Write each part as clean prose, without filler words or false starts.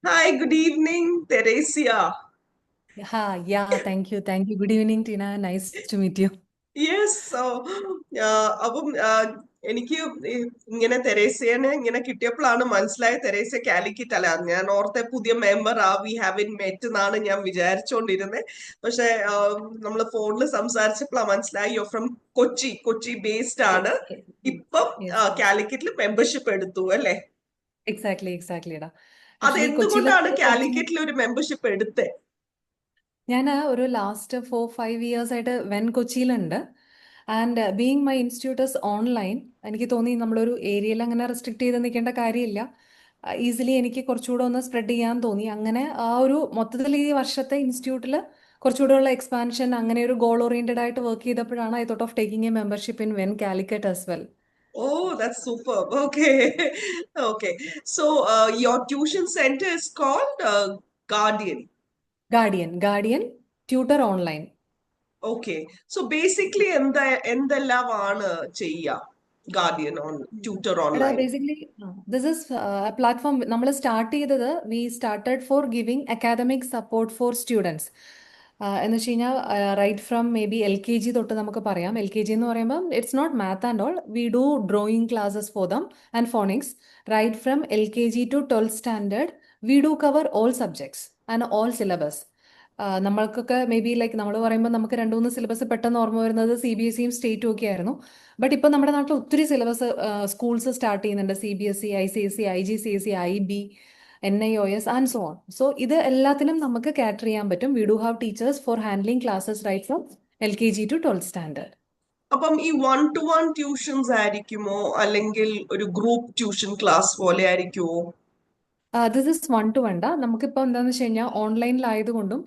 Hi, good evening, Teresia. Yeah, thank you. Thank you. Good evening, Tina. Nice to meet you. Yes അപ്പം എനിക്ക് ഇങ്ങനെ തെരേസേനെ ഇങ്ങനെ കിട്ടിയപ്പോഴാണ് മനസ്സിലായ Teresa Calicut അല്ല ഞാൻ ഓർത്തെ പുതിയ member we have in met എന്നാണ് ഞാൻ വിചാരിച്ചോണ്ടിരുന്നത്. പക്ഷെ നമ്മൾ ഫോണിൽ സംസാരിച്ചപ്പോഴാണ് മനസ്സിലായി you from Kochi, Kochi based Yes, ആണ്. yes, ഇപ്പം yes, yes. കാലിക്കറ്റിൽ മെമ്പർഷിപ്പ് എടുത്തു അല്ലേ? Exactly, ടാ. ആക്ച്വലി കൊച്ചിയിൽ അതെന്തുകൊണ്ടാണ് കാലിക്കറ്റിൽ ഒരു മെമ്പർഷിപ്പ് എടുത്തത്? ഞാൻ ഒരു ലാസ്റ്റ് 4-5 ഇയേഴ്സ് ആയിട്ട് വെൻ കൊച്ചിയിലുണ്ട്. And being my institute online, എനിക്ക് തോന്നി നമ്മളൊരു ഏരിയയിൽ അങ്ങനെ റെസ്ട്രിക്ട് ചെയ്ത് നിൽക്കേണ്ട കാര്യമില്ല. ഈസിലി എനിക്ക് കുറച്ചുകൂടെ ഒന്ന് സ്പ്രെഡ് ചെയ്യാൻ തോന്നി. അങ്ങനെ ആ ഒരു മൊത്തത്തിൽ ഈ വർഷത്തെ ഇൻസ്റ്റിറ്റ്യൂട്ടിൽ കുറച്ചുകൂടെ ഉള്ള എക്സ്പാൻഷൻ, അങ്ങനെ ഒരു ഗോൾ ഓറിയന്റഡ് ആയിട്ട് വർക്ക് ചെയ്തപ്പോഴാണ് I thought of taking A membership in when Calicut as well. Oh, that's superb. Okay. Okay. So, your tuition center is called Guardian. Guardian tutor online. Okay. So, basically, എന്തെല്ലാമാണ് ചെയ്യുക Guardian on tutor എടാ online? Basically this is platform നമ്മൾ start ചെയ്തത്, we started for giving academic support for students. എന്ന് വെച്ച് കഴിഞ്ഞാൽ right from maybe LKG തൊട്ട് നമുക്ക് പറയാം. LKG എന്ന് പറയുമ്പോൾ it's not math and all, we do drawing classes for them and phonics. Right from LKG to 12th standard we do cover all subjects and all syllabus. നമ്മൾക്കൊക്കെ maybe like നമ്മൾ പറയുമ്പോൾ നമുക്ക് രണ്ട് മൂന്ന് syllabus പെട്ടെന്ന് ഓർമ്മ വരുന്നത് CBSEയും സ്റ്റേറ്റും ഒക്കെ ആയിരുന്നു. ബട്ട് ഇപ്പം നമ്മുടെ നാട്ടിൽ ഒത്തിരി സിലബസ് സ്കൂൾസ് സ്റ്റാർട്ട് ചെയ്യുന്നുണ്ട്. CBSE, ICSE, IGCSE, IB, NIOS and so on. So ഇത് എല്ലാത്തിനും നമുക്ക് കാറ്റർ ചെയ്യാൻ പറ്റും. We do have teachers for handling classes right from LKG to 12th standard. അപ്പം ഈ വൺ ടു വൺ ട്യൂഷൻസ് ആയിരിക്കുമോ അല്ലെങ്കിൽ ഒരു ഗ്രൂപ്പ് ട്യൂഷൻ ക്ലാസ് പോലെ ആയിരിക്കുമോ? This is one two one. നമുക്കിപ്പോൾ എന്താണെന്ന് വെച്ച് കഴിഞ്ഞാൽ ഓൺലൈനിലായതുകൊണ്ടും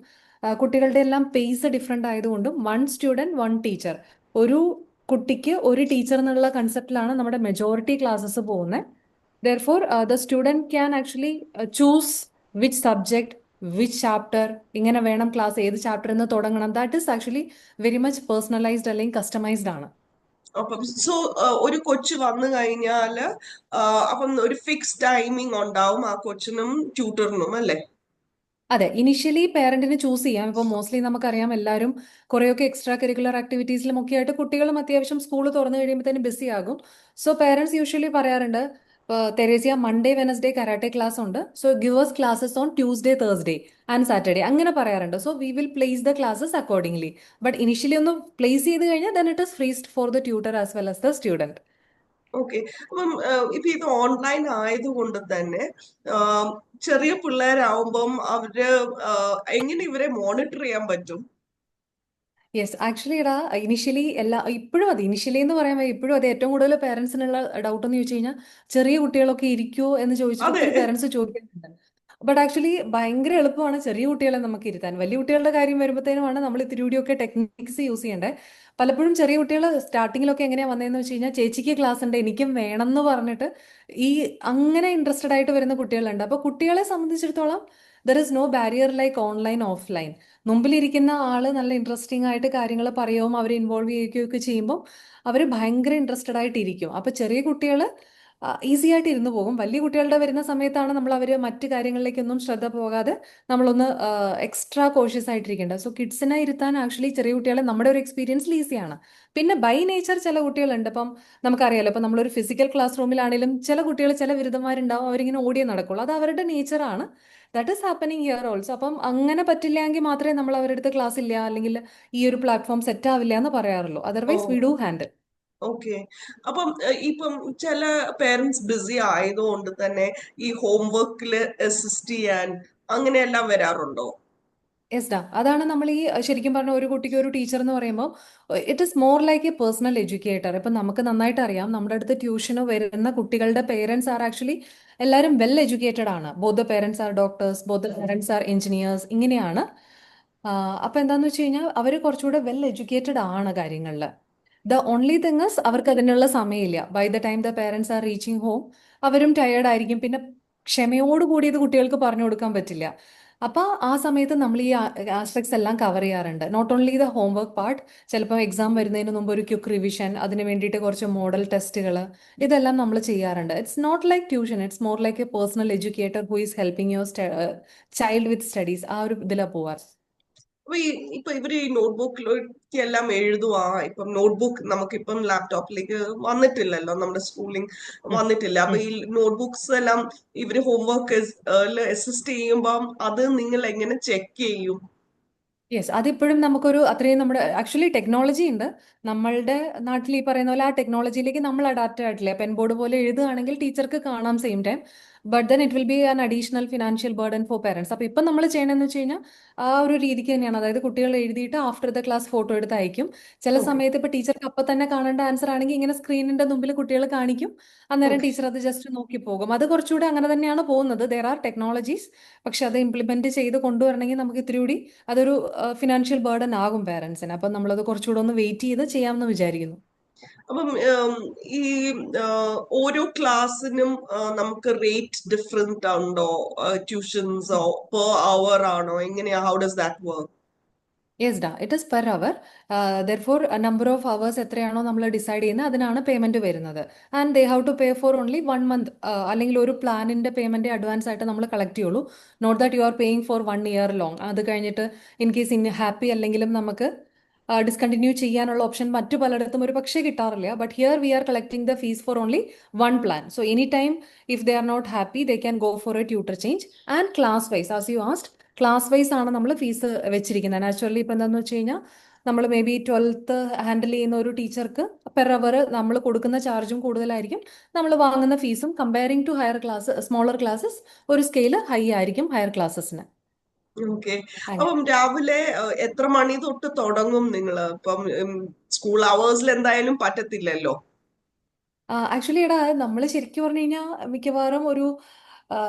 കുട്ടികളുടെ എല്ലാം പേസ് ഡിഫറെൻ്റ് ആയതുകൊണ്ടും വൺ സ്റ്റുഡൻറ് വൺ ടീച്ചർ, ഒരു കുട്ടിക്ക് ഒരു ടീച്ചർ എന്നുള്ള കൺസെപ്റ്റിലാണ് നമ്മുടെ മെജോറിറ്റി ക്ലാസ്സസ് പോകുന്നത്. Therefore the student can actually choose which subject, which chapter, ഇങ്ങനെ വേണം ക്ലാസ്, ഏത് ചാപ്റ്ററിൽ നിന്ന് തുടങ്ങണം. That is actually very much personalised അല്ലെങ്കിൽ കസ്റ്റമൈസ്ഡ് ആണ്. അപ്പം സോ ഒരു കൊച്ചു വന്നു കഴിഞ്ഞാല് അപ്പം ഒരു ഫിക്സ് ടൈമിംഗ് ഉണ്ടാവും ആ കൊച്ചിനും ട്യൂട്ടറിനും അല്ലേ? അതെ, ഇനിഷ്യലി പേരന്റിന് ചൂസ് ചെയ്യാം. ഇപ്പൊ മോസ്റ്റ്ലി നമുക്കറിയാം എല്ലാവരും കുറേയൊക്കെ എക്സ്ട്രാ കരിക്കുലർ ആക്ടിവിറ്റീസിലും ഒക്കെ ആയിട്ട് കുട്ടികളും അത്യാവശ്യം സ്കൂൾ തുറന്നു കഴിയുമ്പോഴത്തേനും ബിസി ആകും. സോ പേരൻസ് യൂഷ്വലി പറയാറുണ്ട്, Theresa Monday Wednesday karate class ഉണ്ട്, so give us classes on Tuesday, Thursday and Saturday, അങ്ങനെ പറയാറുണ്ട്. So we will place the classes accordingly. But initially ഒന്ന് പ്ലേസ് ചെയ്ത് കഴിഞ്ഞാൽ then it is freezed for the tutor as well as the student. Okay. അപ്പം ഇപ്പൊ ഇത് online ആയതുകൊണ്ട് തന്നെ ചെറിയ പിള്ളേരാവുമ്പം അവര് എങ്ങനെ ഇവരെ മോണിറ്റർ ചെയ്യാൻ പറ്റും? യെസ്, ആക്ച്വലി ഇടാ ഇനിഷ്യലി ഇപ്പോഴും അത് ഇനിഷ്യലി എന്ന് പറയുമ്പോൾ ഇപ്പോഴും അത് ഏറ്റവും കൂടുതൽ പേരൻസിനുള്ള ഡൗട്ട് എന്ന് ചോദിച്ചു കഴിഞ്ഞാൽ ചെറിയ കുട്ടികളൊക്കെ ഇരിക്കുമോ എന്ന് ചോദിച്ചിട്ട് അതെ. ഒത്തിരി പേരൻസ് ചോദിക്കുന്നുണ്ട്. ബട്ട് ആക്ച്വലി ഭയങ്കര എളുപ്പമാണ് ചെറിയ കുട്ടികളെ നമുക്ക് ഇരുത്താൻ. വലിയ കുട്ടികളുടെ കാര്യം വരുമ്പോഴത്തേനുമാണ് നമ്മൾ ഇത്തിരി കൂടിയൊക്കെ ടെക്നിക്സ് യൂസ് ചെയ്യേണ്ടത്. പലപ്പോഴും ചെറിയ കുട്ടികൾ സ്റ്റാർട്ടിങ്ങിലൊക്കെ എങ്ങനെയാ വന്നതെന്ന് വെച്ച് കഴിഞ്ഞാൽ ചേച്ചിക്ക് ക്ലാസ് ഉണ്ട് എനിക്കും വേണം എന്ന് പറഞ്ഞിട്ട് ഈ അങ്ങനെ ഇൻട്രസ്റ്റഡ് ആയിട്ട് വരുന്ന കുട്ടികളുണ്ട്. അപ്പോൾ കുട്ടികളെ സംബന്ധിച്ചിടത്തോളം there is no barrier like online offline. മുമ്പിലിരിക്കുന്ന ആള് നല്ല ഇൻട്രസ്റ്റിംഗ് ആയിട്ട് കാര്യങ്ങൾ പറയുകയും അവരെ ഇൻവോൾവ് ചെയ്യുകയൊക്കെ ചെയ്യുമ്പോൾ അവർ ഭയങ്കര ഇൻട്രസ്റ്റഡ് ആയിട്ടിരിക്കും. അപ്പൊ ചെറിയ കുട്ടികൾ ഈസി ആയിട്ട് ഇരുന്നു പോകും. വലിയ കുട്ടികളുടെ വരുന്ന സമയത്താണ് നമ്മൾ അവർ മറ്റു കാര്യങ്ങളിലേക്കൊന്നും ശ്രദ്ധ പോകാതെ നമ്മളൊന്ന് എക്സ്ട്രാ കോഷ്യസ് ആയിട്ടിരിക്കേണ്ടത്. സോ കിഡ്സിനെ ഇരുത്താൻ ആക്ച്വലി ചെറിയ കുട്ടികളെ നമ്മുടെ ഒരു എക്സ്പീരിയൻസിൽ ഈസിയാണ്. പിന്നെ ബൈ നേച്ചർ ചില കുട്ടികളുണ്ട്. ഇപ്പം നമുക്കറിയാലോ, ഇപ്പം നമ്മളൊരു ഫിസിക്കൽ ക്ലാസ് റൂമിലാണെങ്കിലും ചില കുട്ടികൾ, ചില ബിരുദന്മാരുണ്ടാവും, അവരിങ്ങനെ ഓടിയേ നടക്കുള്ളൂ. അത് അവരുടെ നേച്ചറാണ്. That is happening here also. അപ്പം അങ്ങനെ പറ്റില്ലെങ്കിൽ മാത്രമേ നമ്മൾ അവരുടെ അടുത്ത് ക്ലാസ് ഇല്ല അല്ലെങ്കിൽ ഈ ഒരു പ്ലാറ്റ്ഫോം സെറ്റ് ആവില്ല എന്ന് പറയാറുള്ളൂ. Oh, otherwise we do handle. Okay. അപ്പം ഇപ്പം ചില പേരൻസ് ബിസി ആയതുകൊണ്ട് തന്നെ ഈ ഹോംവർക്കില് അസിസ്റ്റ് ചെയ്യാൻ അങ്ങനെയെല്ലാം വരാറുണ്ടോ? യെസ് ഡാ, അതാണ് നമ്മൾ ഈ ശരിക്കും പറഞ്ഞ ഒരു കുട്ടിക്ക് ഒരു ടീച്ചർ എന്ന് പറയുമ്പോൾ it is more like a personal educator. ഇപ്പം നമുക്ക് നന്നായിട്ട് അറിയാം നമ്മുടെ അടുത്ത് ട്യൂഷന് വരുന്ന കുട്ടികളുടെ പേരൻസ് ആർ ആക്ച്വലി എല്ലാവരും വെൽ എഡ്യൂക്കേറ്റഡ് ആണ്. Both the parents R doctors, both the parents R engineers, ഇങ്ങനെയാണ്. അപ്പൊ എന്താന്ന് വെച്ച് കഴിഞ്ഞാൽ അവർ കുറച്ചുകൂടെ വെൽ എഡ്യൂക്കേറ്റഡ് ആണ് കാര്യങ്ങളിൽ. ദ ഓൺലി തിങ് അവർക്ക് അതിനുള്ള സമയമില്ല. By the time the parents are reaching home അവരും ടയേർഡ് ആയിരിക്കും. പിന്നെ ക്ഷമയോട് കൂടി ഇത് കുട്ടികൾക്ക് പറഞ്ഞു കൊടുക്കാൻ പറ്റില്ല. അപ്പൊ ആ സമയത്ത് നമ്മൾ ഈ ആസ്പെക്ട്സ് എല്ലാം കവർ ചെയ്യാറുണ്ട്. Not only the homework part, ചിലപ്പോൾ എക്സാം വരുന്നതിന് മുമ്പ് ഒരു ക്വിക്ക് റിവിഷൻ, അതിന് വേണ്ടിയിട്ട് കുറച്ച് മോഡൽ ടെസ്റ്റുകൾ, ഇതെല്ലാം നമ്മൾ ചെയ്യാറുണ്ട്. It's not like tuition, it's more like a personal educator who is helping your child with studies. ആ ഒരു ഇതിലാണ് പോവാറ്. അപ്പൊ ഇപ്പൊ ഇവര് ഈ നോട്ട്ബുക്കിലേക്ക് എല്ലാം എഴുതുവാ. ഇപ്പം നോട്ട്ബുക്ക് നമുക്കിപ്പം ലാപ്ടോപ്പിലേക്ക് വന്നിട്ടില്ലല്ലോ, നമ്മുടെ സ്കൂളിംഗ് ഉം, വന്നിട്ടില്ല. അപ്പൊ ഉം. ഈ നോട്ട്ബുക്സ് എല്ലാം ഇവര് ഹോംവർക്ക് അസിസ്റ്റ് ചെയ്യുമ്പം അത് നിങ്ങൾ എങ്ങനെ ചെക്ക് ചെയ്യും? യെസ്, അതിപ്പോഴും നമുക്കൊരു അത്രയും നമ്മുടെ ആക്ച്വലി ടെക്നോളജി ഉണ്ട് നമ്മളുടെ നാട്ടിൽ. ഈ പറയുന്ന പോലെ ആ ടെക്നോളജിയിലേക്ക് നമ്മൾ അഡാപ്റ്റ് ആയിട്ടില്ല. പെൻ ബോർഡ് പോലെ എഴുതുകയാണെങ്കിൽ ടീച്ചർക്ക് കാണാം same time, but then it will B an additional financial burden four parents. അപ്പോൾ ഇപ്പം നമ്മൾ ചെയ്യണമെന്ന് വെച്ച് കഴിഞ്ഞാൽ ആ ഒരു രീതിക്ക് തന്നെയാണ്. അതായത് കുട്ടികൾ എഴുതിയിട്ട് ആഫ്റ്റർ ദ ക്ലാസ് ഫോട്ടോ എടുത്ത് അയക്കും. ചില ഓക്കെ. സമയത്ത് ഇപ്പോൾ ടീച്ചർക്ക് അപ്പം തന്നെ കാണേണ്ട ആൻസർ ആണെങ്കിൽ ഇങ്ങനെ സ്ക്രീനിന്റെ മുമ്പിൽ കുട്ടികൾ കാണിക്കും, അന്നേരം ഓക്കെ. ടീച്ചർ അത് ജസ്റ്റ് നോക്കി പോകും. അത് കുറച്ചുകൂടി അങ്ങനെ തന്നെയാണ് പോകുന്നത്. ദർ ആർ ടെക്നോളജീസ്, പക്ഷെ അത് ഇംപ്ലിമെന്റ് ചെയ്ത് കൊണ്ടുവരണമെങ്കിൽ നമുക്ക് ഇത്തിരി കൂടി അതൊരു ഫിനാൻഷ്യൽ ബർഡൻ ആകും പേരൻസിന്. അപ്പം നമ്മളത് കുറച്ചുകൂടെ ഒന്ന് വെയിറ്റ് ചെയ്ത് ചെയ്യാമെന്ന് വിചാരിക്കുന്നു. അപ്പം ഈ ഓരോ ക്ലാസ്സിനും നമുക്ക് റേറ്റ് ഡിഫറെന്റ് ഉണ്ടോ? ട്യൂഷൻസോ പെർ അവർ ആണോ? എങ്ങനെയാ? How does that work? Yes ഡാ, it is per hour. Therefore number of hours എത്രയാണോ നമ്മൾ ഡിസൈഡ് ചെയ്യുന്നത് അതിനാണ് പേയ്മെന്റ് വരുന്നത്. And they have to pay for only 1 month, അല്ലെങ്കിൽ ഒരു പ്ലാനിന്റെ പേയ്മെന്റ് അഡ്വാൻസ് ആയിട്ട് നമ്മൾ കളക്ട് ചെയ്യുള്ളൂ. Not that you are paying for 1 year long. അത് കഴിഞ്ഞിട്ട് ഇൻ കേസ് ഇൻ ഹാപ്പി അല്ലെങ്കിലും നമുക്ക് ഡിസ്കണ്ടിന്യൂ ചെയ്യാനുള്ള ഓപ്ഷൻ മറ്റു പലയിടത്തും ഒരു പക്ഷേ കിട്ടാറില്ല. But here we are collecting the fees for only 1 plan. So any time if they are not happy they can go for a tutor change. And class wise, as you asked, class wise ആണ് നമ്മൾ fees വെച്ചിരിക്കുന്നത്. Naturally ഇപ്പം എന്താണെന്ന് വെച്ച് കഴിഞ്ഞാൽ നമ്മൾ may be 12th handle ചെയ്യുന്ന ഒരു ടീച്ചർക്ക് പെർ അവർ നമ്മൾ കൊടുക്കുന്ന ചാർജും കൂടുതലായിരിക്കും, നമ്മൾ വാങ്ങുന്ന ഫീസും comparing to higher class smaller classes ഒരു സ്കെയില് ഹൈ ആയിരിക്കും ഹയർ ക്ലാസ്സസിന്. ഓക്കെ. അങ്ങനെ. അപ്പം രാവിലെ എത്ര മണി തൊട്ട് തുടങ്ങും നിങ്ങള്? ഇപ്പം സ്കൂൾ അവേഴ്സിൽ എന്തായാലും പറ്റത്തില്ലല്ലോ. ആക്ച്വലി എടാ, നമ്മൾ ശരിക്കും പറഞ്ഞു കഴിഞ്ഞാൽ മിക്കവാറും ഒരു ആ,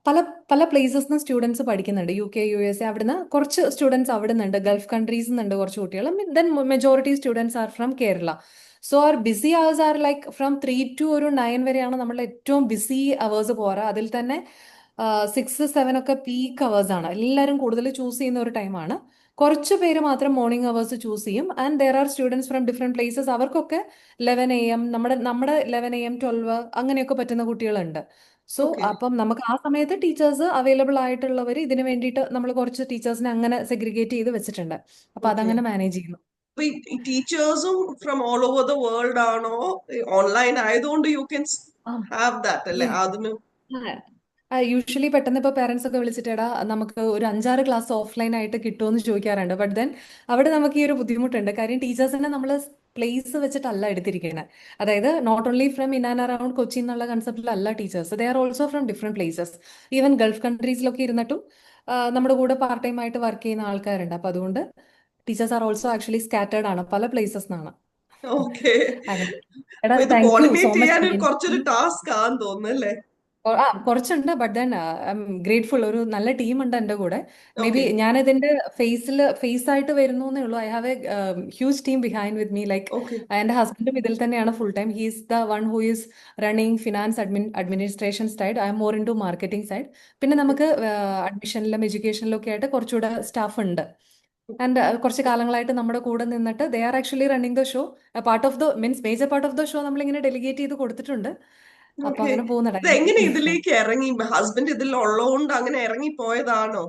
പല പല പ്ലേസസ് നിന്ന് സ്റ്റുഡൻസ് പഠിക്കുന്നുണ്ട്. UK, USA, അവിടുന്ന് കുറച്ച് സ്റ്റുഡൻസ് അവിടെ നിന്നുണ്ട്, ഗൾഫ് കൺട്രീസിൽ നിന്നുണ്ട് കുറച്ച് കുട്ടികൾ. Then majority students are from Kerala. So R BC hours are like from 3 to ഒരു 9 വരെയാണ് നമ്മളുടെ ഏറ്റവും ബിസി അവേഴ്സ് പോരാ. അതിൽ തന്നെ 6, 7 ഒക്കെ പീക്ക് അവേഴ്സ് ആണ്. എല്ലാവരും കൂടുതൽ ചൂസ് ചെയ്യുന്ന ഒരു ടൈമാണ്. കുറച്ച് പേര് മാത്രം മോർണിംഗ് അവേഴ്സ് ചൂസ് ചെയ്യും. And there are students from different places, അവർക്കൊക്കെ 11 AM, നമ്മുടെ 11 AM 12 അങ്ങനെയൊക്കെ പറ്റുന്ന കുട്ടികളുണ്ട്. So okay. അപ്പം നമുക്ക് ആ സമയത്ത് ടീച്ചേഴ്സ് അവൈലബിൾ ആയിട്ടുള്ളവർ ഇതിന് വേണ്ടിയിട്ട് നമ്മൾ കുറച്ച് ടീച്ചേഴ്സിനെ അങ്ങനെ സെഗ്രിഗേറ്റ് ചെയ്ത് വെച്ചിട്ടുണ്ട്. അപ്പൊ ഓക്കെ. അതങ്ങനെ മാനേജ് ചെയ്യുന്നു. അപ്പൊ ഈ ടീച്ചേഴ്സും from all over the world ആണോ? ഓൺലൈൻ ആയതുകൊണ്ട് യു ക്യാൻ ആ, ഹാവ് ദാറ്റ് അല്ലേ yes. അതിന്? യൂഷ്വലി പെട്ടെന്ന് ഇപ്പോൾ പേരൻസ് ഒക്കെ വിളിച്ചിട്ട് നമുക്ക് ഒരു 5-6 ക്ലാസ് ഓഫ്ലൈൻ ആയിട്ട് കിട്ടുമെന്ന് ചോദിക്കാറുണ്ട്. ബട്ട് ദെൻ അവിടെ നമുക്ക് ഈ ഒരു ബുദ്ധിമുട്ടുണ്ട്. കാര്യം ടീച്ചേഴ്സിനെ നമ്മൾ പ്ലേസ് വെച്ചിട്ടല്ല എടുത്തിരിക്കുന്നത്. അതായത് not only from in and around Kochi എന്നുള്ള കൺസെപ്റ്റിലല്ല teachers, they are also from different places. Even Gulf കൺട്രീസിലൊക്കെ ഇരുന്നിട്ടും നമ്മുടെ കൂടെ പാർട്ട് ടൈം ആയിട്ട് വർക്ക് ചെയ്യുന്ന ആൾക്കാരുണ്ട്. അപ്പൊ അതുകൊണ്ട് teachers are also actually scattered ആണ്, പല പ്ലേസസ് നിന്നാണ്. ഓക്കെ. അങ്ങനെ. എടാ, അപ്പൊ ഇത് താങ്ക് യു സോ കോർഡിനേറ്റ് ചെയ്യാൻ മച്ച്. കുറച്ചൊരു ടാസ്ക് ആന്ന് തോന്നുന്നു അല്ലേ? കുറച്ചുണ്ട്, but then I am grateful. ഒരു നല്ല ടീം ഉണ്ട് എൻ്റെ കൂടെ. Maybe okay. ഞാനിതിന്റെ ഫേസ് ആയിട്ട് വരുന്നു എന്നേ ഉള്ളൂ. I have a huge team behind with me. Like okay. എൻ്റെ ഹസ്ബൻഡും ഇതിൽ തന്നെയാണ് full time. He's the one who is running finance administration side. I'm more into marketing side. പിന്നെ ഓക്കെ. നമുക്ക് അഡ്മിഷനിലും എഡ്യൂക്കേഷനിലും ഒക്കെ ആയിട്ട് കുറച്ചുകൂടെ സ്റ്റാഫ് ഉണ്ട്. ആൻഡ് കുറച്ച് കാലങ്ങളായിട്ട് നമ്മുടെ കൂടെ നിന്നിട്ട് they are actually running the show. Part of the means major part of the show നമ്മളിങ്ങനെ ഡെലിഗേറ്റ് ചെയ്ത് കൊടുത്തിട്ടുണ്ട്. അപ്പൊ ഓക്കെ. അങ്ങനെ പോകുന്നുണ്ട്. ഇത് എങ്ങനെ ഇതിലേക്ക് ഇറങ്ങി? ഹസ്ബൻഡ് ഇതിൽ ഉള്ളതുകൊണ്ട് അങ്ങനെ ഇറങ്ങി പോയതാണോ?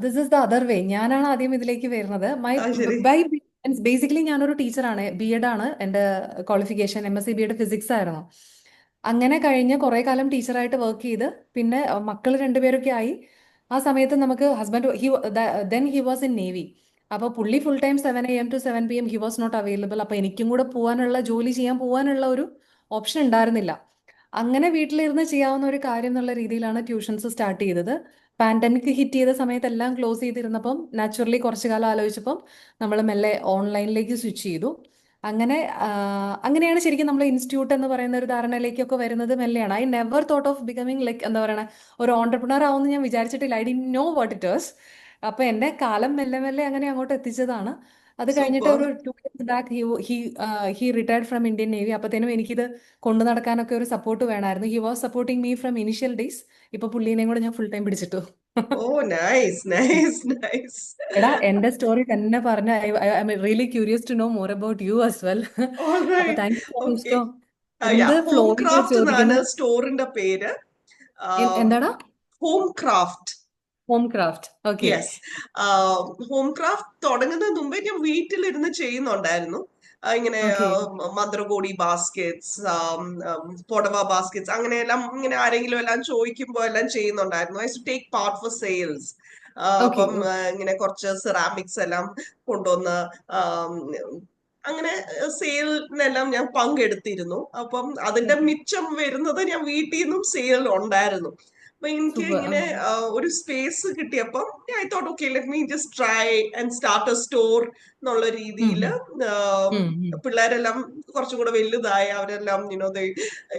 This is the other way. ഞാനാണ് ആദ്യം ഇതിലേക്ക് വരുന്നത്. ആ, ശരി. ബൈ ബേസിക്കലി ഞാനൊരു ടീച്ചറാണ്. BEd ആണ് എൻ്റെ ക്വാളിഫിക്കേഷൻ. MSc BEd ഫിസിക്സ് ആയിരുന്നു. അങ്ങനെ കഴിഞ്ഞ് കുറെ കാലം ടീച്ചറായിട്ട് വർക്ക് ചെയ്ത് പിന്നെ മക്കൾ രണ്ടുപേരൊക്കെ ആയി. ആ സമയത്ത് നമുക്ക് husband he was in navy. അപ്പോൾ പുള്ളി full time 7 AM to 7 PM he was not available. അപ്പോൾ എനിക്കും കൂടെ പോകാനുള്ള ജോലി ചെയ്യാൻ പോകാനുള്ള ഒരു ഓപ്ഷൻ ഉണ്ടായിരുന്നില്ല. അങ്ങനെ വീട്ടിലിരുന്ന് ചെയ്യാവുന്ന ഒരു കാര്യം എന്നുള്ള രീതിയിലാണ് ട്യൂഷൻസ് സ്റ്റാർട്ട് ചെയ്തത്. പാൻഡമിക് ഹിറ്റ് ചെയ്ത സമയത്ത് എല്ലാം ക്ലോസ് ചെയ്തിരുന്നപ്പം നാച്ചുറലി കുറച്ചു കാലം ആലോചിച്ചപ്പം നമ്മൾ മെല്ലെ ഓൺലൈനിലേക്ക് സ്വിച്ച് ചെയ്തു. അങ്ങനെ അങ്ങനെയാണ് ശരിക്കും നമ്മൾ ഇൻസ്റ്റിറ്റ്യൂട്ട് എന്ന് പറയുന്ന ഒരു ധാരണയിലേക്കൊക്കെ വരുന്നത് മെല്ലെയാണ്. I never thought of becoming like എന്താ പറയുക ഒരു ഓണ്ടർപ്രണർ ആവുമെന്ന് ഞാൻ വിചാരിച്ചിട്ടില്ല. I d know what it was. അപ്പൊ എന്റെ കാലം മെല്ലെ മെല്ലെ അങ്ങനെ അങ്ങോട്ട് എത്തിച്ചതാണ്. അത് കഴിഞ്ഞിട്ട് സൂപ്പർ. ഒരു 2 years back he retired from Indian navy. അപ്പത്തേനും എനിക്കിത് കൊണ്ടു നടക്കാനൊക്കെ ഒരു സപ്പോർട്ട് വേണമായിരുന്നു. He was supporting me from initial days. ഇപ്പൊ പുള്ളീനെയും കൂടെ ഞാൻ ഫുൾ ടൈം പിടിച്ചിട്ടു. Oh, nice nice nice. എടാ എന്റെ സ്റ്റോറി തന്നെ പറഞ്ഞ I am really curious to know more about you as well. അപ്പൊ alright. Thank you for okay. ഇഷ്ടം. യാ, എന്ത് ഹോം ഫ്ലോയില് ക്രാഫ്റ്റ് എന്നാണ് ചോദിക്കുന്നത്? സ്റ്റോറിന്റെ പേര്. എന്താടാ? Home Craft. Home Craft. Okay. Yes. Home Craft തുടങ്ങുന്നതിന് മുമ്പേ ഞാൻ വീട്ടിലിരുന്ന് ചെയ്യുന്നുണ്ടായിരുന്നു. ഇങ്ങനെ ഓക്കെ. മന്ത്രകോടി ബാസ്കറ്റ്സ്, പുടവ ബാസ്കറ്റ്സ്, അങ്ങനെയെല്ലാം ഇങ്ങനെ ആരെങ്കിലും എല്ലാം ചോദിക്കുമ്പോ എല്ലാം ചെയ്യുന്നുണ്ടായിരുന്നു. I too take part for sales. Okay. അപ്പം ഇങ്ങനെ കുറച്ച് സെറാമിക്സ് എല്ലാം കൊണ്ടുവന്ന് ആം, അങ്ങനെ സെയിലിനെല്ലാം ഞാൻ പങ്കെടുത്തിരുന്നു. അപ്പം അതിന്റെ ഓക്കെ. മിച്ചം വരുന്നത് ഞാൻ വീട്ടിൽ നിന്നും സെയിൽ ഉണ്ടായിരുന്നു. അപ്പൊ എനിക്ക് സൂപ്പർ. ഇങ്ങനെ ഒരു സ്പേസ് കിട്ടിയപ്പം I thought okay, let me just try and start a store എന്നുള്ള രീതിയിൽ. പിള്ളേരെല്ലാം കുറച്ചും കൂടെ വലുതായി, അവരെല്ലാം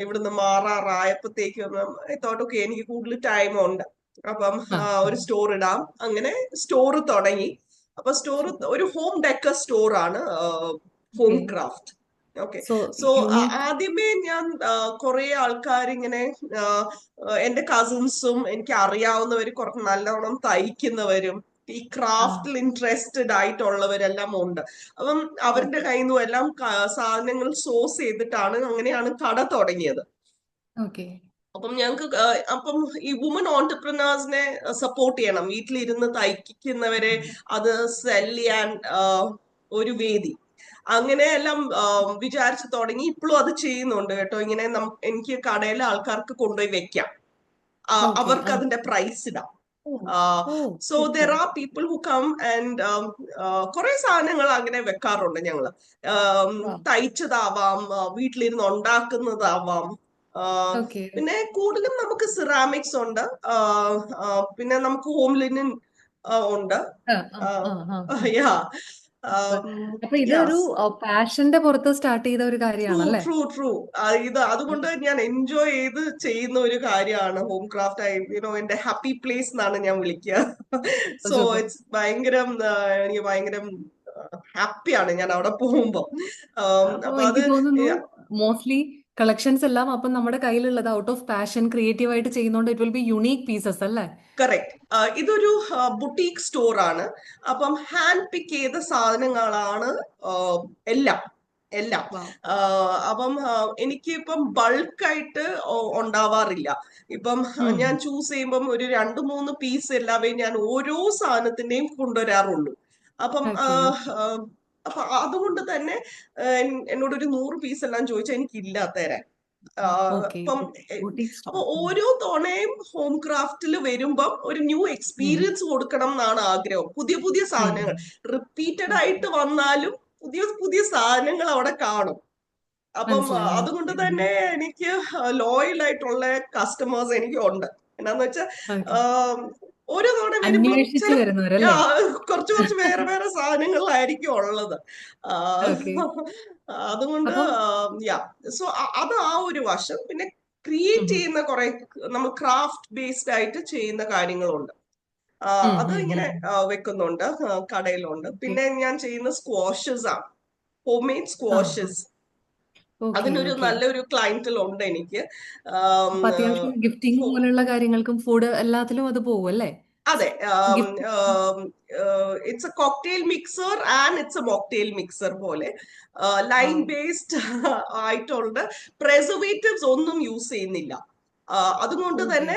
ഇവിടുന്ന് മാറാറായപ്പോഴത്തേക്കും ഐ തോട്ട് ഓക്കെ, എനിക്ക് കൂടുതൽ ടൈം ഉണ്ട്, അപ്പം ഒരു സ്റ്റോർ ഇടാം. അങ്ങനെ സ്റ്റോർ തുടങ്ങി. അപ്പൊ സ്റ്റോർ സൂപ്പർ. ഒരു ഹോം ഡെക്കർ സ്റ്റോർ ആണ്, home okay. Craft. Okay. So so unique. ആദ്യമേ ഞാൻ കുറെ ആൾക്കാർ ഇങ്ങനെ എന്റെ കസിൻസും എനിക്ക് അറിയാവുന്നവര് കുറച്ച് നല്ലോണം തയ്ക്കുന്നവരും ഈ ക്രാഫ്റ്റിൽ ഇൻട്രസ്റ്റഡ് ആയിട്ടുള്ളവരെല്ലാം ഉണ്ട്. അപ്പം അവരുടെ ഓക്കെ. കയ്യിൽ നിന്നും എല്ലാം സാധനങ്ങൾ സോഴ്സ് ചെയ്തിട്ടാണ്, അങ്ങനെയാണ് കട തുടങ്ങിയത്. ഓക്കെ. അപ്പം ഞങ്ങൾക്ക് അപ്പം ഈ വുമൺ ഓൺടർപ്രണേഴ്സിനെ സപ്പോർട്ട് ചെയ്യണം, വീട്ടിലിരുന്ന് തയ്ക്കുന്നവരെ അത് സെല് ചെയ്യാൻ ഒരു വേദി, അങ്ങനെ എല്ലാം വിചാരിച്ചു തുടങ്ങി. ഇപ്പോഴും അത് ചെയ്യുന്നുണ്ട് കേട്ടോ. ഇങ്ങനെ എനിക്ക് കടയിലെ ആൾക്കാർക്ക് കൊണ്ടുപോയി വെക്കാം, ഓക്കെ. അവർക്ക് അതിന്റെ പ്രൈസ് ഇടാം. Oh. Oh. So there are people who come and കുറെ സാധനങ്ങൾ അങ്ങനെ വെക്കാറുണ്ട് ഞങ്ങള്. തയ്ച്ചതാവാം, വീട്ടിലിരുന്ന് ഉണ്ടാക്കുന്നതാവാം. ഓക്കെ. പിന്നെ കൂടുതലും നമുക്ക് സിറാമിക്സ് ഉണ്ട്, പിന്നെ നമുക്ക് ഹോം ലിനൻ ഉണ്ട്. ആ, ആ, ആ, ആ, ആ. യാ. സൂപ്പർ. അപ്പൊ ഇത് ഒരു യെസ്. പാഷന്റെ പുറത്ത് സ്റ്റാർട്ട് ചെയ്ത ഒരു ട്രൂ കാര്യമാണല്ലേ? True true. അതുകൊണ്ട് ഞാൻ എൻജോയ് ചെയ്ത് ചെയ്യുന്ന ഒരു കാര്യമാണ് ഹോം ക്രാഫ്റ്റ്. എന്റെ ഹാപ്പി പ്ലേസ് എന്നാണ് ഞാൻ വിളിക്കുക. So super. ഇറ്റ്സ് ഭയങ്കരം, എനിക്ക് ഭയങ്കരം ഹാപ്പിയാണ് ഞാൻ അവിടെ പോകുമ്പോ. അപ്പൊ അപ്പൊ അത് എനിക്ക് തോന്നുന്നു മോസ്റ്റ്ലി കളക്ഷൻസ് എല്ലാം അപ്പം നമ്മുടെ കയ്യിലുള്ളത് ഔട്ട് ഓഫ് പാഷൻ ക്രിയേറ്റീവ് ആയിട്ട് ചെയ്യുന്നോണ്ട് it will be unique pieces അല്ലേ? കറക്റ്റ്. ഇതൊരു ബുട്ടീക്ക് സ്റ്റോർ ആണ്. അപ്പം ഹാൻഡ് പിക്ക് ചെയ്ത സാധനങ്ങളാണ് എല്ലാം എല്ലാം. വാവ്. അപ്പം എനിക്ക് ഇപ്പം ബൾക്കായിട്ട് ഉണ്ടാവാറില്ല. ഇപ്പം ഞാൻ ചൂസ് ചെയ്യുമ്പം ഒരു 2-3 പീസ് എല്ലാവേ ഞാൻ ഓരോ സാധനത്തിന്റെയും കൊണ്ടുവരാറുള്ളൂ. അപ്പം ഓക്കെ. അപ്പൊ അതുകൊണ്ട് തന്നെ എന്നോടൊരു 100 പീസ് എല്ലാം ചോദിച്ചാൽ എനിക്കില്ല തരാൻ. ഓക്കെ. അപ്പം ബുട്ടീക് അപ്പൊ സ്റ്റോർ. ഓരോ തവണയും ഹോം ക്രാഫ്റ്റിൽ വരുമ്പം ഒരു ന്യൂ എക്സ്പീരിയൻസ് കൊടുക്കണം എന്നാണ് ആഗ്രഹം. പുതിയ പുതിയ സാധനങ്ങൾ റിപ്പീറ്റഡ് ആയിട്ട് വന്നാലും പുതിയ പുതിയ സാധനങ്ങൾ അവിടെ കാണും. അപ്പം മനസ്സിലായി. അതുകൊണ്ട് മനസ്സിലായി. തന്നെ എനിക്ക് ലോയൽ ആയിട്ടുള്ള കസ്റ്റമേഴ്സ് എനിക്ക് ഉണ്ട്. എന്നാന്ന് വെച്ചാൽ ഓക്കെ. ഓരോ തവണ വരുമ്പോഴും അന്വേഷിച്ച് ചില ആ, വരുന്നവരല്ലേ? കുറച്ച് കുറച്ച് വേറെ വേറെ സാധനങ്ങളിലായിരിക്കും ഉള്ളത്. ആ, ഓക്കെ. അതുകൊണ്ട് അപ്പം യാ. സോ അത് ആ ഒരു വശം. പിന്നെ ക്രിയേറ്റ് ചെയ്യുന്ന കുറെ നമ്മൾ ക്രാഫ്റ്റ് ബേസ്ഡ് ആയിട്ട് ചെയ്യുന്ന കാര്യങ്ങളുണ്ട്. അത് ഇങ്ങനെ വെക്കുന്നുണ്ട്, കടയിലുണ്ട്. ഓക്കെ. പിന്നെ ഞാൻ ചെയ്യുന്ന സ്ക്വാഷസ് ആണ്, ഹോം മെയ്ഡ് ആ. സ്ക്വാഷസ്. ഓക്കെ. അതിനൊരു ഓക്കെ. നല്ലൊരു ക്ലയന്റിൽ ഉണ്ട് എനിക്ക്. അപ്പൊ അത്യാവശ്യം ഗിഫ്റ്റിംഗ് ഫോ- പോലെയുള്ള കാര്യങ്ങൾക്കും ഫുഡ് എല്ലാത്തിലും അത് പോകും അല്ലേ? അതെ. Gift. It's a cocktail mixer and it's a mocktail mixer പോലെ ലൈൻ വാവ്. ബേസ്ഡ് ആയിട്ടുണ്ട്. പ്രെസർവേറ്റീവ്സ് ഒന്നും യൂസ് ചെയ്യുന്നില്ല. അതുകൊണ്ട് ഓക്കെ. തന്നെ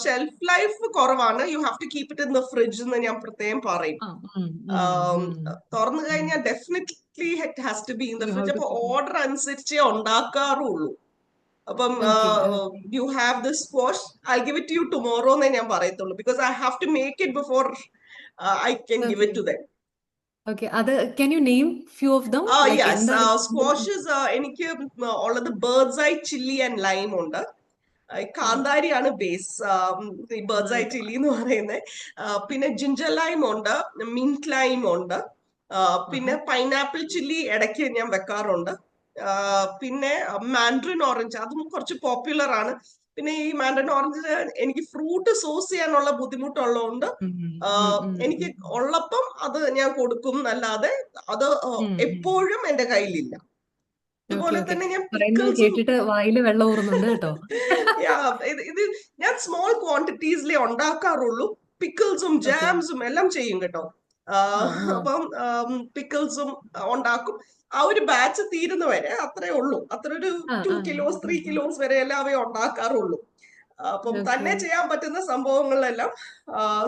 ഷെൽഫ് ലൈഫ് കുറവാണ്. You have to keep it in the fridge എന്ന് ഞാൻ പ്രത്യേകം പറയും. ആ. ഉം, ഉം, ആം, ഉം, തുറന്നു ഉം. കഴിഞ്ഞാൽ definitely it has to be in the You fridge. have to അപ്പൊ keep it. ഓർഡർ അനുസരിച്ചേ ഉണ്ടാക്കാറുള്ളൂ. അപ്പം okay. Okay. You have this squash, I give it you tomorrow എന്നേ ഞാൻ പറയത്തുള്ളൂ. Because I have to make it before I can give okay. It to them. Okay. അത് can you name few of them like yes. എന്താണ്? Squashes എനിക്ക് ഉള്ളത് bird's eye chilli and lime ഉണ്ട്. കാന്താരിയാണ് base, ഈ birds eye chilli എന്ന് പറയുന്നത്. പിന്നെ ginger lime ഉണ്ട്, മിന്റ് ലൈം ഉണ്ട്. പിന്നെ പൈനാപ്പിൾ ചില്ലി ഇടയ്ക്ക് ഞാൻ വെക്കാറുണ്ട്. പിന്നെ മാൻഡറിൻ ഓറഞ്ച്, അതും കുറച്ച് പോപ്പുലർ ആണ്. പിന്നെ ഈ മാൻഡറിൻ ഓറഞ്ച് എനിക്ക് ഫ്രൂട്ട് സോഴ്സ് ചെയ്യാനുള്ള ബുദ്ധിമുട്ടുള്ളതുകൊണ്ട് എനിക്ക് ഉള്ളപ്പം അത് ഞാൻ കൊടുക്കും എന്നല്ലാതെ അത് എപ്പോഴും എന്റെ കയ്യിലില്ല. ഓക്കെ. അതുപോലെ ഓക്കെ. തന്നെ ഞാൻ പറയുന്നത് പിക്കിൾസും. കേട്ടിട്ട് വായില് വെള്ളം ഊറുന്നുണ്ട് കേട്ടോ. ഇത് ഞാൻ സ്മോൾ ക്വാണ്ടിറ്റീസിലേ ഉണ്ടാക്കാറുള്ളൂ. പിക്കിൾസും ഓക്കെ. ജാംസും എല്ലാം ചെയ്യും കേട്ടോ. ആ, ആ ആ അപ്പം പിക്കിൾസും ഉണ്ടാക്കും. ആ ഒരു ബാച്ച് തീരുന്ന വരെ അത്രേ ഉള്ളൂ. അത്ര ഒരു ആ 2 കിലോസ് 3 കിലോസ് വരെ എല്ലാം അവയെ ഉണ്ടാക്കാറുള്ളൂ. അപ്പം ഓക്കെ. തന്നെ ചെയ്യാൻ പറ്റുന്ന സംഭവങ്ങളിലെല്ലാം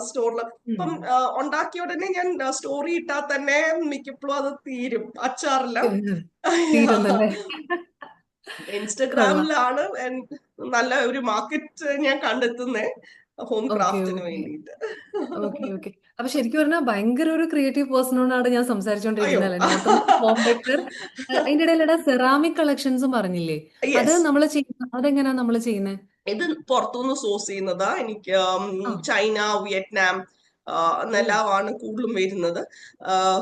സ്റ്റോറിൽ ഇപ്പം ഉം. ഉണ്ടാക്കിയ ഉടനെ ഞാൻ സ്റ്റോറി ഇട്ടാൽ തന്നെ മിക്കപ്പോഴും അത് തീരും അച്ചാറെല്ലാം. തീരുന്നല്ലേ? കൊള്ളാം. ഇൻസ്റ്റഗ്രാമിലാണ് നല്ല ഒരു മാർക്കറ്റ് ഞാൻ കണ്ടെത്തുന്നത് ഹോം ഓക്കെ ക്രാഫ്റ്റിന് ഓക്കെ വേണ്ടിയിട്ട്. Okay okay. അപ്പൊ ശരിക്കും പറഞ്ഞാൽ ഭയങ്കര ഒരു ക്രിയേറ്റീവ് പേഴ്സണോടാണ് ഞാൻ അയ്യോ. സംസാരിച്ചുകൊണ്ടിരിക്കുന്നത് അല്ലേ? നോട്ട് ഓൺലി ഹോം ഡെക്കർ, അതിന്റെ ഇടയിൽ സെറാമിക് കളക്ഷൻസും പറഞ്ഞില്ലേ? അത് യെസ്, നമ്മൾ ചെയ്യുന്ന അതെങ്ങനെയാ നമ്മൾ ചെയ്യുന്നത്? ഇത് പുറത്തുനിന്ന് സോഴ്സ് ചെയ്യുന്നതാ. എനിക്ക് ആ ചൈന, വിയറ്റ്നാം ഓ എന്നെല്ലാമാണ് കൂടുതലും വരുന്നത്.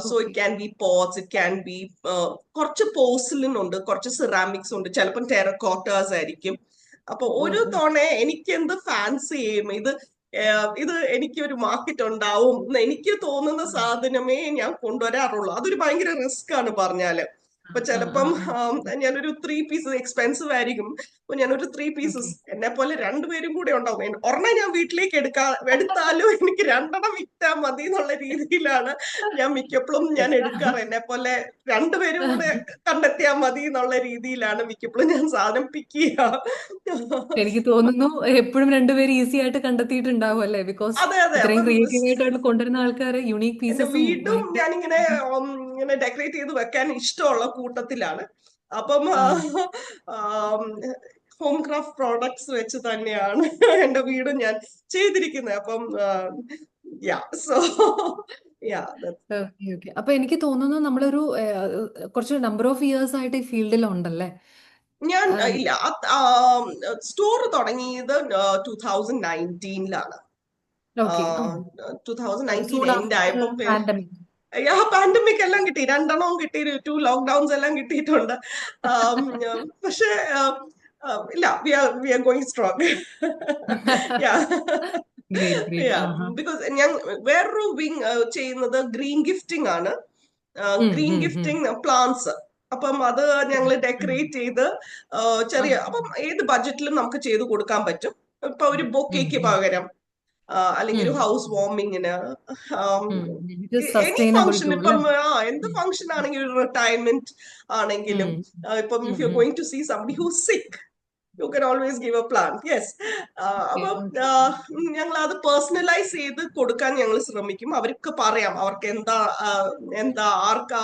So okay it can be pots, it can be കുറച്ച് പോഴ്സലിൻ ഉണ്ട്, കുറച്ച് സിറാമിക്സ് ഉണ്ട്, ചിലപ്പം ടെറക്കോട്ടാസ് ആയിരിക്കും. അപ്പൊ ഓ ഒരു ഓ തവണ എനിക്ക് എന്ത് ഫാൻസി ചെയ്യും ഇത് എനിക്ക് ഒരു മാർക്കറ്റ് ഉണ്ടാവും എന്ന് എനിക്ക് തോന്നുന്ന സാധനമേ ഞാൻ കൊണ്ടുവരാറുള്ളൂ. അതൊരു ഭയങ്കര റിസ്ക് ആണ് പറഞ്ഞാല്. ഇപ്പൊ ചിലപ്പം ഞാനൊരു 3 പീസസ് എക്സ്പെൻസീവ് ആയിരിക്കും. അപ്പൊ ഞാനൊരു 3 പീസസ്, ഓക്കെ. എന്നെ പോലെ രണ്ടുപേരും കൂടെ ഉണ്ടാവും. ഒരെണ്ണം ഞാൻ വീട്ടിലേക്ക് എടുത്താലും എനിക്ക് രണ്ടെണ്ണം വിറ്റാൽ മതി എന്നുള്ള രീതിയിലാണ് ഞാൻ മിക്കപ്പോഴും ഞാൻ എടുക്കാറ്. എന്നെ പോലെ രണ്ടുപേരും കൂടെ കണ്ടെത്തിയാൽ മതി എന്നുള്ള രീതിയിലാണ് മിക്കപ്പോഴും ഞാൻ സാധനം പിക്ക് ചെയ്യുക. എനിക്ക് തോന്നുന്നു എപ്പോഴും രണ്ടുപേരും ഈസി ആയിട്ട് കണ്ടെത്തിയിട്ടുണ്ടാവും അല്ലേ? ബിക്കോസ് അതെ അതെ. ഇത്രയും അപ്പം ക്രിയേറ്റീവ് ആയിട്ട് കൊണ്ടുവരുന്ന ആൾക്കാര് യുണീക് എന്റെ പീസസും വീടും ഭയങ്കര ഞാനിങ്ങനെ ഇങ്ങനെ ഡെക്കറേറ്റ് ചെയ്ത് വെക്കാൻ ഇഷ്ടമുള്ള കൂട്ടത്തിലാണ്. അപ്പം ആ ഹോം ക്രാഫ്റ്റ് പ്രോഡക്ട്സ് വെച്ച് തന്നെയാണ് എന്റെ വീടും ഞാൻ ചെയ്തിരിക്കുന്നത്. അപ്പം yeah so yeah. Okay okay. അപ്പൊ എനിക്ക് തോന്നുന്നു നമ്മളൊരു കുറച്ച് നമ്പർ ഓഫ് ഇയേഴ്സ് ആയിട്ട് ഈ ഫീൽഡിൽ ഉണ്ടല്ലേ? ഞാൻ ഇല്ല, സ്റ്റോർ തുടങ്ങിയത് 2019ലാണ്. ഓക്കെ. ആ two thousand nineteen soon end after ആയപ്പം പാൻഡമിക്. പാൻഡമിക് എല്ലാം കിട്ടി, 2 എണ്ണവും കിട്ടി, 2 ലോക്ക്ഡൌൺസ് എല്ലാം കിട്ടിയിട്ടുണ്ട്. പക്ഷേ ഇല്ല, we are going strong. Great great. ആഹാ. ബിക്കോസ് ഞാൻ വേറൊരു വിങ് ചെയ്യുന്നത് ഗ്രീൻ ഗിഫ്റ്റിംഗ് ആണ്. ഉം, ഗ്രീൻ ഉം, ഉം, ഗിഫ്റ്റിംഗ് പ്ലാന്റ്സ്. അപ്പം അത് ഞങ്ങൾ ഡെക്കറേറ്റ് ചെയ്ത് ആ, ചെറിയ, അപ്പം ഏത് ബഡ്ജറ്റിലും നമുക്ക് ചെയ്ത് കൊടുക്കാൻ പറ്റും. ഇപ്പൊ ഒരു ഉം, ബൊക്കേക്ക് ഉം, പകരം അല്ലെങ്കിൽ ഉം, ഒരു ഹൗസ് വാർമിങ്ങിന്, it is any sustainable function, to അല്ലേ? ഇപ്പം എന്ത് ഫംഗ്ഷൻ ആണെങ്കിലും, ഒരു റിട്ടയർമെന്റ് ആണെങ്കിലും, ഉം, ഇപ്പം ഉം, ഇഫ് യു ഉം. Going to see somebody who sick, you can always give a plan. Yes. Okay അപ്പം ഓക്കെ. ഞങ്ങൾ അത് പേഴ്സണലൈസ് ചെയ്ത് കൊടുക്കാൻ ഞങ്ങൾ ശ്രമിക്കും. അവർക്ക് പറയാം അവർക്ക് എന്താ ആർക്കാ,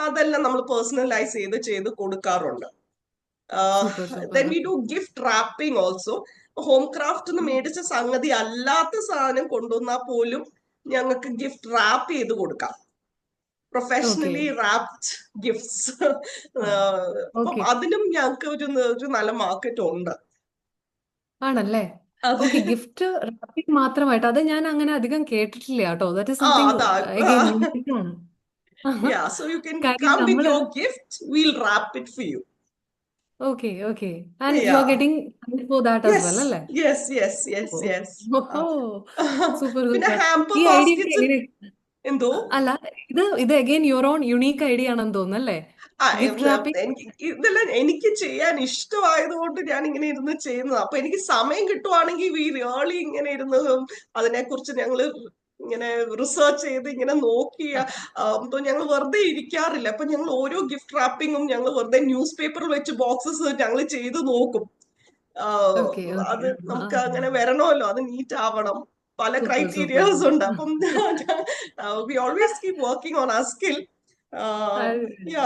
അതെല്ലാം നമ്മൾ പേഴ്സണലൈസ് ചെയ്ത് കൊടുക്കാറുണ്ട്. Super super. Then we do gift wrapping also. Home craft നിന്ന് മേടിച്ച സംഗതി അല്ലാത്ത സാധനം കൊണ്ടുവന്നാൽ പോലും ഞങ്ങൾക്ക് ഗിഫ്റ്റ് റാപ്പ് ചെയ്ത് കൊടുക്കാം. ഓക്കെ. Professionally wrapped gifts. അപ്പം ഓക്കെ. അതിനും ഞങ്ങൾക്ക് ഒരു നല്ല മാർക്കറ്റ് ഉണ്ട്. ആണല്ലേ? അതെ. ഓക്കെ. ഗിഫ്റ്റ് റാപ്പിംഗ് മാത്രമായിട്ട് അത് ഞാൻ അങ്ങനെ അധികം കേട്ടിട്ടില്ല കേട്ടോ. ദാറ്റ് ഇസ് ആ സംതിങ് അതാ. അഗൈൻ യൂണിക് ആണ്. Yeah, so you can കാര്യം come with നമ്മള് your gift, we'll wrap it for you. Okay okay. And you are Yeah. Getting for that as well Yes, അല്ലേ? yes, yes, yes, yes. ഓഹോ. Super പിന്നെ super. Hamper ഈ idea ഒക്കെ baskets എങ്ങനെ? എന്തോ. അല്ല, ഇത് again your own unique idea ആണെന്ന് തോന്നുന്നു അല്ലേ? Gift wrapping. എനിക്ക് ഇതെല്ലാം എനിക്ക് ചെയ്യാൻ ഇഷ്ടമായതുകൊണ്ട് ഞാൻ ഇങ്ങനെ ഇരുന്ന് ചെയ്യുന്നത്. അപ്പൊ എനിക്ക് സമയം കിട്ടുവാണെങ്കിൽ വി റിയലി ഇങ്ങനെ ഇരുന്ന് അതിനെക്കുറിച്ച് ഞങ്ങള് ഇങ്ങനെ റിസർച്ച് ചെയ്ത് ഇങ്ങനെ നോക്കി. ഞങ്ങൾ വെറുതെ ഇരിക്കാറില്ല. അപ്പൊ ഞങ്ങൾ ഓരോ ഗിഫ്റ്റ് റാപ്പിങ്ങും ഞങ്ങൾ വെറുതെ ന്യൂസ് പേപ്പർ വെച്ച് ബോക്സസ് ഞങ്ങൾ ചെയ്ത് നോക്കും. Okay okay. അത് നമുക്ക് അങ്ങനെ വരണമല്ലോ, അത് നീറ്റ് ആവണം. പല സൂപ്പർ സൂപ്പർ. ക്രൈറ്റീരിയാസ് ഉണ്ട്. അപ്പം we always keep working on our skill. Yeah.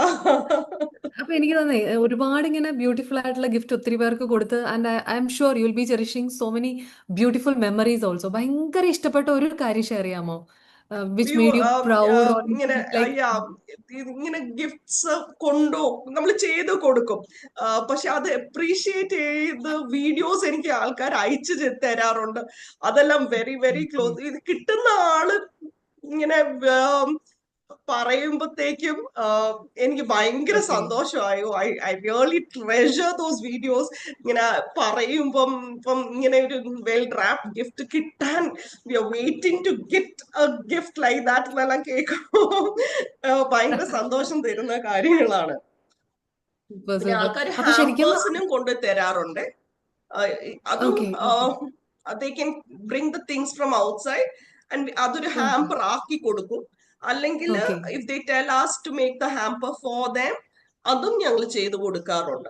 അപ്പൊ എനിക്ക് തോന്നി ഒരുപാട് ഇങ്ങനെ ബ്യൂട്ടിഫുൾ ആയിട്ടുള്ള ഗിഫ്റ്റ് ഒത്തിരി പേർക്ക് കൊടുത്ത് and I am sure you will be cherishing so many beautiful memories also. ഭയങ്കര ഇഷ്ടപ്പെട്ട ഒരു കാര്യം ഷെയർ ചെയ്യാമോ? Which you made you proud or ഇങ്ങനെ ലൈക്ക്. ഇങ്ങനെ ഗിഫ്റ്റ്സ് കൊണ്ടോ നമ്മൾ ചെയ്ത് കൊടുക്കും. പക്ഷെ അത് അപ്രീഷിയേറ്റ് ചെയ്ത് വീഡിയോസ് എനിക്ക് ആൾക്കാർ അയച്ചു തരാറുണ്ട്. അതെല്ലാം വെരി വെരി ക്ലോസ്. ഇത് കിട്ടുന്ന ആള് ഇങ്ങനെ പറയുമ്പോഴത്തേക്കും എനിക്ക് ഭയങ്കര ഓക്കെ സന്തോഷമായി. I really treasure those videos. ഇങ്ങനെ പറയുമ്പം ഇപ്പം ഇങ്ങനെ ഒരു വെൽ റാപ്പ് ഗിഫ്റ്റ് കിട്ടാൻ we are waiting to get a gift like that എന്നെല്ലാം കേൾക്കുമ്പോൾ ഭയങ്കര സന്തോഷം തരുന്ന കാര്യങ്ങളാണ്. സൂപ്പർ പിന്നെ സൂപ്പർ. ആൾക്കാർ അപ്പൊ ശരിക്കും ഹാമ്പേഴ്സിനും കൊണ്ട് തരാറുണ്ട്. അതും okay okay. they can bring the things from outside. And അതൊരു ഓക്കെ ഹാമ്പർ ആക്കി കൊടുക്കും. അല്ലെങ്കിൽ okay if they tell us to make the hamper for them, അതും ഞങ്ങൾ ചെയ്തു കൊടുക്കാറുണ്ട്.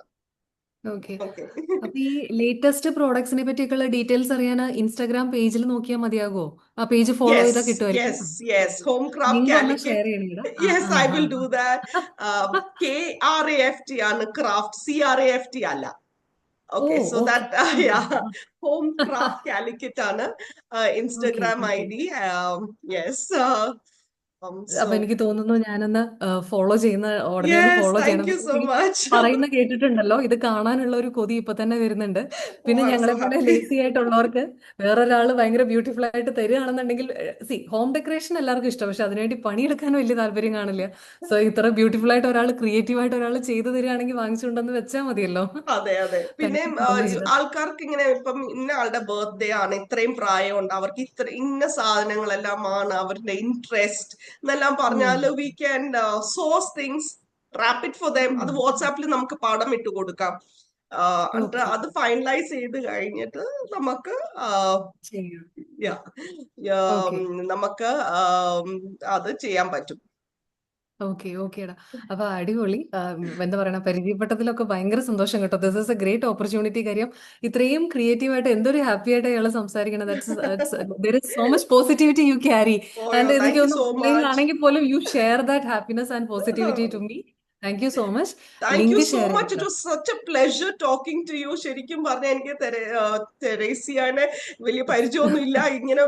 ഓക്കെ. ഓക്കെ. അപ്പൊ ഈ ലേറ്റസ്റ്റ് പ്രോഡക്ട്സിനെ പറ്റിയൊക്കെയുള്ള ഡീറ്റെയിൽസ് അറിയാൻ ഇൻസ്റ്റാഗ്രാം പേജിൽ നോക്കിയാൽ മതിയാകുമോ? ആ പേജ് ഫോളോ ചെയ്താൽ യെസ്, കിട്ടുമായിരിക്കും. Yes, yes. Home Craft link ഒന്ന് കാലിക്കറ്റ്. ഷെയർ ചെയ്യണേടാ. ആ യെസ്, ആ ഐ ആ വിൽ ഡു ദാറ്റ്. KRAFT ആണ് ക്രാഫ്റ്റ്, CRAFT അല്ല. ഓ Okay, so okay. that yeah, Home Craft Calicut ആണ് okay Instagram okay. ID. Yes. അപ്പൊ So എനിക്ക് തോന്നുന്നു ഞാനൊന്ന് ഫോളോ ചെയ്യുന്ന ഉടനെ ഒന്ന് yes, ഫോളോ thank ചെയ്യണം. you Because so ഈ much. പറയുന്ന കേട്ടിട്ടുണ്ടല്ലോ, ഇത് കാണാനുള്ള ഒരു കൊതി ഇപ്പൊ തന്നെ വരുന്നുണ്ട്. Oh, പിന്നെ I'm ഞങ്ങളെ so പോലെ happy. ലേസി ആയിട്ടുള്ളവർക്ക് വേറൊരാൾ ഭയങ്കര ബ്യൂട്ടിഫുൾ ആയിട്ട് തരികയാണെന്നുണ്ടെങ്കിൽ, ഹോം ഡെക്കറേഷൻ എല്ലാവർക്കും ഇഷ്ടം, പക്ഷെ അതിനുവേണ്ടി പണിയെടുക്കാൻ വലിയ താല്പര്യം കാണില്ല. സോ ഇത്ര ബ്യൂട്ടിഫുൾ ആയിട്ട് ഒരാൾ, ക്രിയേറ്റീവ് ആയിട്ട് ഒരാൾ ചെയ്തു തരികയാണെങ്കിൽ വാങ്ങിച്ചുകൊണ്ടെന്ന് വെച്ചാൽ മതിയല്ലോ. അതെ, അതെ. താങ്ക് പിന്നെ യു സോ മച്ച്. ആൾക്കാർക്ക് ഇങ്ങനെ ഇപ്പം ഇന്ന ആളുടെ ബർത്ത്ഡേ ആണ്, ഇത്രയും പ്രായമുണ്ട്, അവർക്ക് ഇന്ന സാധനങ്ങളെല്ലാം ആണ് അവരുടെ ഇൻട്രസ്റ്റ് എന്നെല്ലാം പറഞ്ഞാൽ we can source things rapid for them. അത് വാട്സാപ്പിൽ നമുക്ക് പടം ഇട്ട് കൊടുക്കാം. എന്നിട്ട് ഓക്കെ അത് ഫൈനലൈസ് ചെയ്ത് കഴിഞ്ഞിട്ട് നമുക്ക് ചെയ്യാം. yeah, yeah, ഓക്കെ നമുക്ക് അത് ചെയ്യാൻ പറ്റും. ഓക്കെ ഓക്കേടാ. അപ്പൊ അടിപൊളി. എന്താ പറയണ, പരിചയപ്പെട്ടതിലൊക്കെ ഭയങ്കര സന്തോഷം കേട്ടോ. This is a great opportunity. കാര്യം ഇത്രയും ക്രിയേറ്റീവ് ആയിട്ട് എന്തൊരു ഹാപ്പി ആയിട്ട് അയാൾ സംസാരിക്കണം. There is so much positivity you carry. Oh, and എനിക്ക് thank you തോന്നുന്നു so ഓൺലൈനിൽ much. ആണെങ്കിൽ പോലും you share that happiness and positivity to me. Thank you so much. Thank you ലിങ്ക് so ഷെയർ much. It ചെയ്തോ. was such a pleasure talking to you. ശരിക്കും പറഞ്ഞാൽ എനിക്ക് തെരേസിയാനെ വലിയ പരിചയമൊന്നും ഇല്ല. ഇങ്ങനെ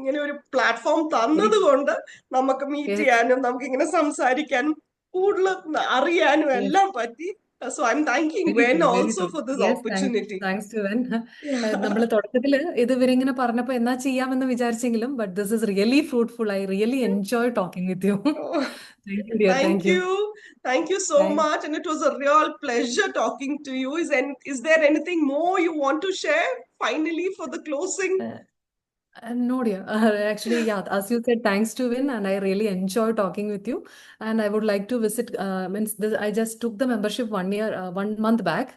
ഇങ്ങനെ ഒരു പ്ലാറ്റ്ഫോം തന്നത് കൊണ്ട് നമുക്ക് മീറ്റ് ചെയ്യാനും നമുക്ക് ഇങ്ങനെ സംസാരിക്കാനും കൂടുതൽ അറിയാനും എല്ലാം പറ്റി. So I'm thanking very Wen true very also true. for this yes, opportunity. Thanks to Wen. നമ്മൾ തുടക്കത്തിൽ ഇത് ഇവരിങ്ങനെ പറഞ്ഞപ്പോ എന്നാ ചെയ്യാമെന്ന് വിചാരിച്ചെങ്കിലും, but this is really fruitful. I really enjoy talking with you. Thank you dear. Thank thank you. you. Thank you so much. And it was a real pleasure talking to you. Is there anything more you want to share finally for the closing? No, dear. Actually, yeah, as you said, thanks to Win, and I really enjoy talking with you. And I would like to visit. Means I just took the membership 1 year, 1 month back.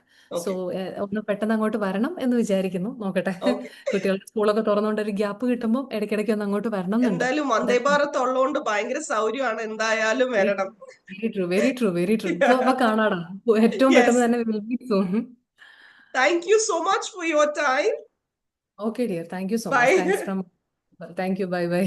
So Okay. ഒന്ന് പെട്ടെന്ന് അങ്ങോട്ട് വരണം എന്ന് വിചാരിക്കുന്നു. നോക്കട്ടെ, Okay. കുട്ടികൾക്ക് സ്കൂളൊക്കെ തുറന്നുകൊണ്ട് ഒരു ഗ്യാപ്പ് കിട്ടുമ്പോൾ ഇടയ്ക്കിടയ്ക്ക് ഒന്ന് അങ്ങോട്ട് വരണം എന്നുണ്ട്. എന്തായാലും വന്ദേ ഭാരത് ഉള്ളതുകൊണ്ട് ഭയങ്കര സൗകര്യമാണ്. എന്തായാലും വരണം. Very true very true very true. അപ്പൊ കാണാടാ, ഏറ്റവും പെട്ടെന്ന് Yes. തന്നെ will meet soon. Thank you so much for your time. Okay dear, thank you so much. Thanks Bye. From. Thank you. Bye by.